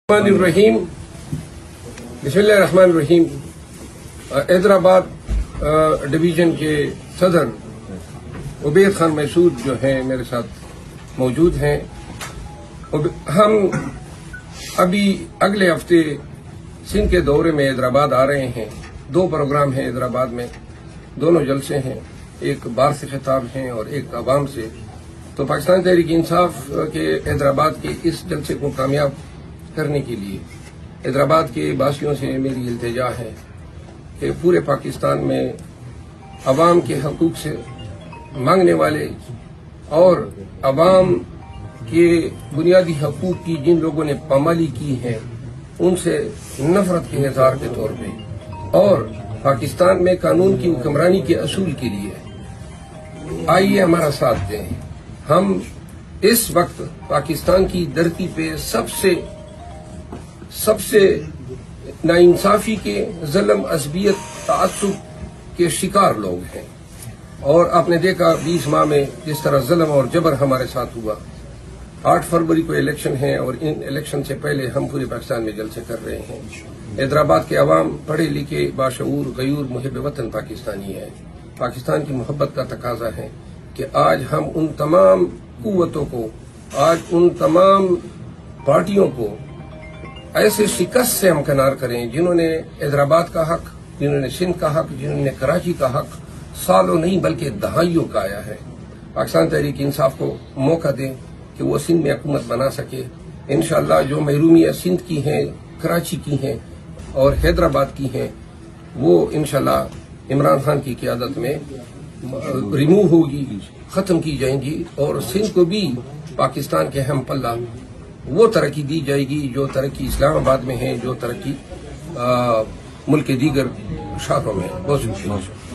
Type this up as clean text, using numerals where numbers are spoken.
الرحیم بسم اللہ الرحمن الرحیم حیدرآباد ڈویژن کے صدر عبید خان محسود جو ہیں میرے ساتھ موجود ہیں. ہم ابھی اگلے ہفتے سندھ کے دورے میں حیدرآباد آ رہے ہیں. 2 پروگرام ہیں حیدرآباد میں، دونوں جلسے ہیں، ایک بار سے خطاب ہیں اور ایک عوام سے. تو پاکستان تحریک انصاف کے حیدرآباد کے اس جلسے کو کامیاب کرنے کے لیے حیدرآباد کے باسیوں سے میری التجا ہے کہ پورے پاکستان میں عوام کے حقوق سے مانگنے والے اور عوام کے بنیادی حقوق کی جن لوگوں نے پامالی کی ہے ان سے نفرت کے اظہار کے طور پہ اور پاکستان میں قانون کی حکمرانی کے اصول کے لیے آئیے ہمارا ساتھ دیں. ہم اس وقت پاکستان کی دھرتی پہ سب سے ناانصافی کے، ظلم، عصبیت، تعصب کے شکار لوگ ہیں. اور آپ نے دیکھا 20 ماہ میں جس طرح ظلم اور جبر ہمارے ساتھ ہوا. 8 فروری کو الیکشن ہے اور ان الیکشن سے پہلے ہم پورے پاکستان میں جلسے کر رہے ہیں. حیدرآباد کے عوام پڑھے لکھے، باشعور، غیور، محب وطن پاکستانی ہے. پاکستان کی محبت کا تقاضا ہے کہ آج ہم ان تمام قوتوں کو، آج ان تمام پارٹیوں کو ایسے شکست سے ہمکنار کریں جنہوں نے حیدرآباد کا حق، جنہوں نے سندھ کا حق، جنہوں نے کراچی کا حق سالوں نہیں بلکہ دہائیوں کا آیا ہے. پاکستان تحریک انصاف کو موقع دیں کہ وہ سندھ میں حکومت بنا سکے. انشاءاللہ جو محرومیاں سندھ کی ہیں، کراچی کی ہیں اور حیدرآباد کی ہیں وہ انشاءاللہ عمران خان کی قیادت میں ریموو ہوگی، ختم کی جائیں گی اور سندھ کو بھی پاکستان کے ہم پلہ وہ ترقی دی جائے گی جو ترقی اسلام آباد میں ہے، جو ترقی ملک کے دیگر شہروں میں ہے. بہت شکریہ.